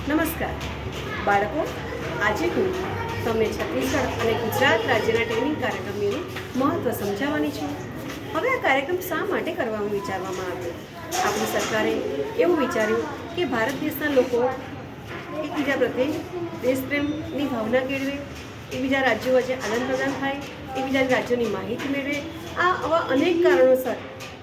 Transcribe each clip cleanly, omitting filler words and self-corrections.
નમસ્કાર બાળકો, આજે હું તમને છત્તીસગઢ અને ગુજરાત રાજ્યના ટ્રેનિંગ કાર્યક્રમનું મહત્ત્વ સમજાવવાની છું. હવે આ કાર્યક્રમ શા માટે કરવાનું વિચારવામાં આવ્યો? આપણી સરકારે એવું વિચાર્યું કે ભારત દેશના લોકો એકબીજા પ્રત્યે દેશપ્રેમની ભાવના કેળવે, એકબીજા રાજ્યો વચ્ચે આદાન પ્રદાન થાય, એકબીજા રાજ્યોની માહિતી મેળવે. આવા અનેક કારણોસર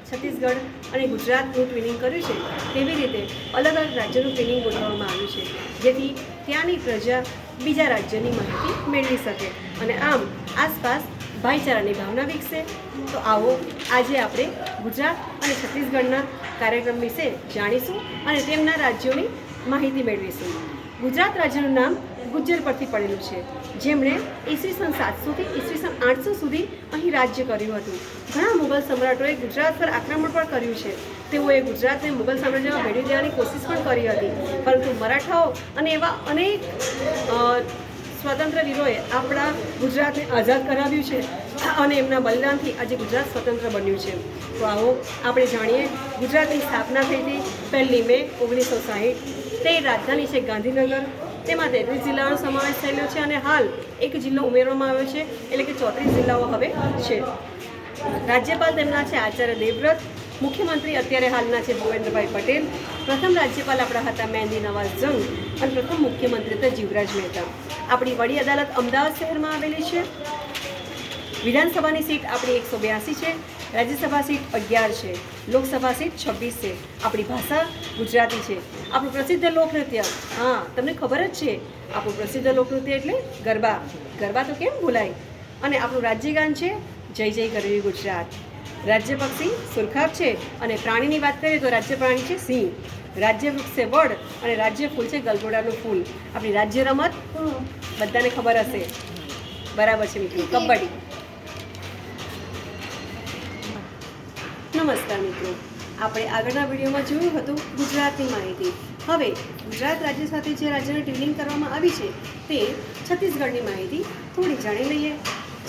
છત્તીસગઢ અને ગુજરાતનું ટ્રેનિંગ કર્યું છે. તેવી રીતે અલગ અલગ રાજ્યોનું ટ્રેનિંગ ગોઠવવામાં આવ્યું છે, જેથી ત્યાંની પ્રજા બીજા રાજ્યની માહિતી મેળવી શકે અને આમ આસપાસ ભાઈચારાની ભાવના વિકસે. તો આવો આજે આપણે ગુજરાત અને છત્તીસગઢના કાર્યક્રમ વિશે જાણીશું અને તેમના રાજ્યોની માહિતી મેળવીશું. ગુજરાત રાજ્યનું નામ ગુજ્જર પરથી પડેલું છે, જેમણે ઈસવીસન 700થી ઈસવીસન 800 સુધી અહીં રાજ્ય કર્યું હતું. ઘણા મુગલ સમ્રાટોએ ગુજરાત પર આક્રમણ પણ કર્યું છે. તેઓએ ગુજરાતને મુગલ સામ્રાજ્યમાં ભેળવી દેવાની કોશિશ પણ કરી હતી, પરંતુ મરાઠાઓ અને એવા અનેક સ્વતંત્ર વીરોએ આપણા ગુજરાતને આઝાદ કરાવ્યું છે અને એમના બલિદાનથી આજે ગુજરાત સ્વતંત્ર બન્યું છે. તો આવો આપણે જાણીએ. ગુજરાતની સ્થાપના થઈ હતી 1 મે 1960. તે રાજધાની છે ગાંધીનગર. તેમાં 33 જિલ્લાનો સમાવેશ થયેલો છે અને હાલ એક જિલ્લો ઉમેરવામાં આવ્યો છે, એટલે કે 34 જિલ્લાઓ હવે છે. રાજ્યપાલ તેમના છે આચાર્ય દેવવ્રત. મુખ્યમંત્રી અત્યારે હાલના છે ભૂપેન્દ્રભાઈ પટેલ. પ્રથમ રાજ્યપાલ આપણા હતા મહેંદી નવાઝ જંગ અને પ્રથમ મુખ્યમંત્રી હતા જીવરાજ મહેતા. આપણી વડી અદાલત અમદાવાદ શહેરમાં આવેલી છે. વિધાનસભાની સીટ આપણી 182 છે. રાજ્યસભા સીટ 11 છે. લોકસભા સીટ 26 છે. આપણી ભાષા ગુજરાતી છે. આપણું પ્રસિદ્ધ લોકનૃત્ય, હા તમને ખબર જ છે, આપણું પ્રસિદ્ધ લોકનૃત્ય એટલે ગરબા. ગરબા તો કેમ ભૂલાય. અને આપણું રાજ્યગાન છે જય જય ગરવી ગુજરાત. રાજ્ય પક્ષી સુરખાબ છે અને પ્રાણીની વાત કરીએ તો રાજ્ય પ્રાણી છે સિંહ. રાજ્ય વૃક્ષ છે વડ અને રાજ્ય ફૂલ છે ગલગોટાનું ફૂલ. આપણી રાજ્ય રમત બધાને ખબર હશે, બરાબર છે મિત્રો, કબડ્ડી. નમસ્કાર મિત્રો, આપણે આગળના વિડીયોમાં જોયું હતું ગુજરાતની માહિતી. હવે ગુજરાત રાજ્ય સાથે જે રાજ્યની ટ્રેનિંગ કરવામાં આવી છે તે છત્તીસગઢની માહિતી થોડી જાણી લઈએ.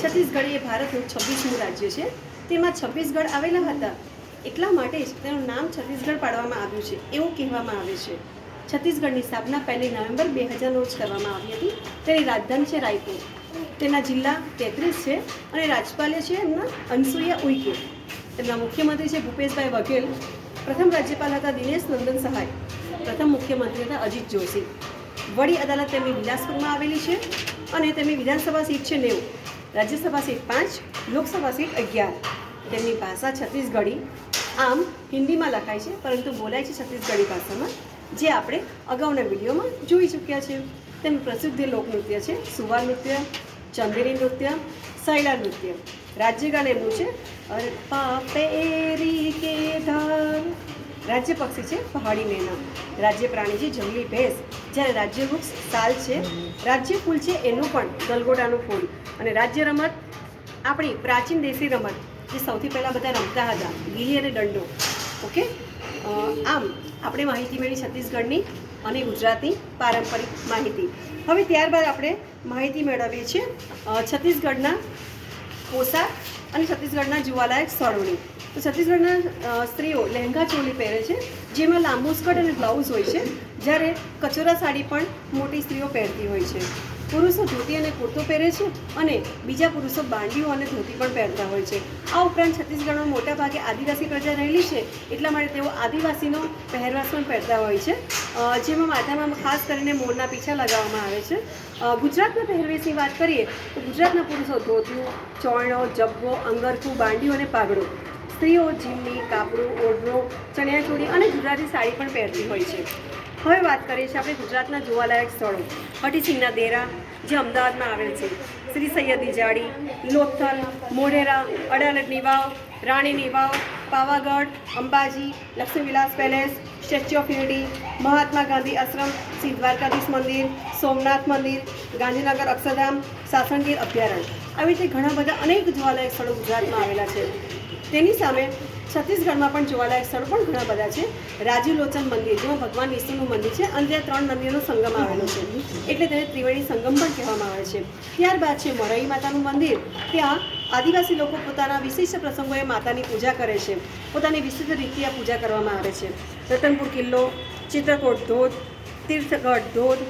છત્તીસગઢ એ ભારતનું 26મું રાજ્ય છે. તેમાં છત્તીસગઢ આવેલા હતા, એટલા માટે જ તેનું નામ છત્તીસગઢ પાડવામાં આવ્યું છે એવું કહેવામાં આવે છે. છત્તીસગઢની સ્થાપના 1 નવેમ્બર 2000 રોજ કરવામાં આવી હતી. તેની રાજધાની છે રાયપુર. તેના જિલ્લા 33 છે અને રાજ્યપાલ છે એમના અનસુયા ઉઇકે. તેમના મુખ્યમંત્રી છે ભૂપેશભાઈ બઘેલ. પ્રથમ રાજ્યપાલ હતા દિનેશ નંદન સહાય. પ્રથમ મુખ્યમંત્રી હતા અજીત જોશી. વડી અદાલત તેમની બિલાસપુરમાં આવેલી છે અને તેમની વિધાનસભા સીટ છે 90. Rajya Sabha seat 5, Lok Sabha seat 11. તેમની ભાષા છત્તીસગઢી. આમ હિન્દીમાં લખાય છે પરંતુ બોલાય છે છત્તીસગઢી ભાષામાં, જે આપણે અગાઉના વિડીયોમાં જોઈ ચૂક્યા છે. તેમનું પ્રસિદ્ધ લોકનૃત્ય છે સુવાર નૃત્ય, ચંદેરી નૃત્ય, સૈલા નૃત્ય. રાજ્યગાન એમનું છે અરપા પેરી કે ધાર. રાજ્ય પક્ષી છે પહાડી મેના. રાજ્ય પ્રાણી છે જંગલી ભેંસ. જ્યારે રાજ્ય વૃક્ષ સાલ છે. રાજ્ય ફૂલ છે એનું પણ ગલગોટાનું ફૂલ. અને રાજ્ય રમત આપણી પ્રાચીન દેશી રમત જે સૌથી પહેલાં બધા રમતા હતા, ગીલી અને દંડો. ઓકે, આમ આપણે માહિતી મેળવી છત્તીસગઢની અને ગુજરાતની પારંપરિક માહિતી. હવે ત્યારબાદ આપણે માહિતી મેળવીએ છીએ છત્તીસગઢના પોશાક અને છત્તીસગઢના જોવાલાયક સ્થળોની. તો છત્તીસગઢના સ્ત્રીઓ લહેંગા ચોલી પહેરે છે, જેમાં લાંબુ સ્કર્ટ અને બ્લાઉઝ હોય છે, જ્યારે કચોરા સાડી પણ મોટી સ્ત્રીઓ પહેરતી હોય છે. પુરુષો ધોતી અને કુર્તો પહેરે છે અને બીજા પુરુષો બાંડીઓ અને ધોતી પણ પહેરતા હોય છે. આ ઉપરાંત છત્તીસગઢમાં મોટાભાગે આદિવાસી પ્રજા રહેલી છે, એટલા માટે તેઓ આદિવાસીનો પહેરવેશ પણ પહેરતા હોય છે, જેમાં માથામાં ખાસ કરીને મોરના પીછા લગાવવામાં આવે છે. ગુજરાતના પહેરવેશની વાત કરીએ તો ગુજરાતના પુરુષો ધોતિયું, ચોયણો, જબ્બો, અંગરખું, બાંડીઓ અને પાઘડો. સ્ત્રીઓ જીમની, કાપડું, ઓઢણો, ચણિયાચોળી અને ગુજરાતી સાડી પણ પહેરતી હોય છે. હવે વાત કરીએ છીએ આપણે ગુજરાતના જોવાલાયક સ્થળો. હઠીસિંગના દેરા જે અમદાવાદમાં આવેલ છે, શ્રી સૈયદની જાળી, લોથલ, મોઢેરા, અડાલજની વાવ, રાણીની વાવ, Pavagadh, Ambaji, Laxmivilas palace, statue of unity, Mahatma Gandhi Ashram, Shri Dwarkadhish મંદિર, સોમનાથ મંદિર, ગાંધીનગર અક્ષરધામ, સાસણગીર અભયારણ્ય. આવી રીતે ઘણા બધા અનેક જોવાલાયક સ્થળો ગુજરાતમાં આવેલા છે. તેની સામે છત્તીસગઢમાં પણ જોવાલાયક સ્થળો પણ ઘણા બધા છે. રાજીલોચન મંદિર, જેમાં ભગવાન વિષ્ણુનું મંદિર છે અને ત્યાં 3 નદીઓનો સંગમ આવેલો છે, એટલે તેને ત્રિવેણી સંગમ પણ કહેવામાં આવે છે. ત્યારબાદ છે મરઈ માતાનું મંદિર. ત્યાં આદિવાસી લોકો પોતાના વિશિષ્ટ પ્રસંગોએ માતાની પૂજા કરે છે. પોતાની વિશિષ્ટ રીતે આ પૂજા કરવામાં આવે છે. રતનપુર કિલ્લો, ચિત્રકોટ ધોધ, તીર્થગઢ ધોધ,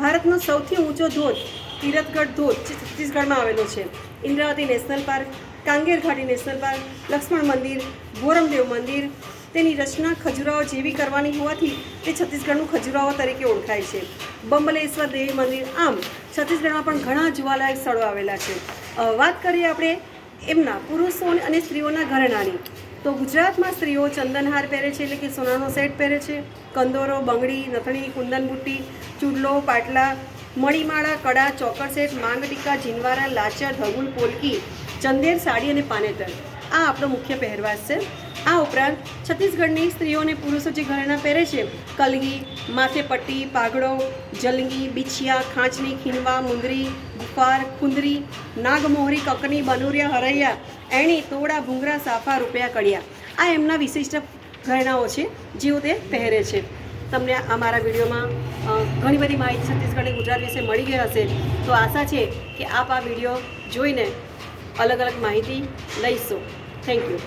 ભારતનો સૌથી ઊંચો ધોધ તીરથગઢ ધોધ જે છત્તીસગઢમાં આવેલો છે, ઇન્દ્રાવતી નેશનલ પાર્ક, કાંગેર ઘાટી નેશનલ પાર્ક, લક્ષ્મણ મંદિર, ગોરમદેવ મંદિર. તેની રચના ખજુરાહો જેવી કરવાની હોવાથી તે છત્તીસગઢનું ખજુરાહો તરીકે ઓળખાય છે. બમ્બલેશ્વર દેવી મંદિર. આમ છત્તીસગઢમાં પણ ઘણા જોવાલાયક સ્થળો આવેલા છે. વાત કરીએ આપણે એમના પુરુષો અને સ્ત્રીઓના ઘરેણાની, તો ગુજરાતમાં સ્ત્રીઓ ચંદનહાર પહેરે છે, એટલે કે સોનાનો સેટ પહેરે છે. કંદોરો, બંગડી, નથણી, કુંદન બુટ્ટી, ચૂડલો, પાટલા, મણીમાળા, કડા, ચોકર સેટ, માંગ ટીકા, જીનવારા, લાચા, ધગુલ, પોલકી, ચંદેર, સાડી અને પાનેતર. આ આપણો મુખ્ય પહેરવાશ છે. આ ઉપરાંત છત્તીસગઢની સ્ત્રીઓ અને પુરુષો જે ઘરેણાં પહેરે છે, કલગી, માથે પટ્ટી, પાઘડો, જલંગી, બિછિયા, ખાંચની, ખીનવા, મુંદરી, ગુફાર, કુંદરી, નાગમોહરી, કકની, બનુરિયા, હરૈયા, એણી, તોડા, ભૂંગરા, સાફા, રૂપિયા, કડિયા. આ એમના વિશિષ્ટ ઘરેણાઓ છે જેઓ તે પહેરે છે. તમને અમારા વિડીયોમાં ઘણી બધી માહિતી છત્તીસગઢ અને ગુજરાત વિશે મળી ગઈ હશે, તો આશા છે કે આપ આ વિડીયો જોઈને અલગ અલગ માહિતી લઈશો. Thank you.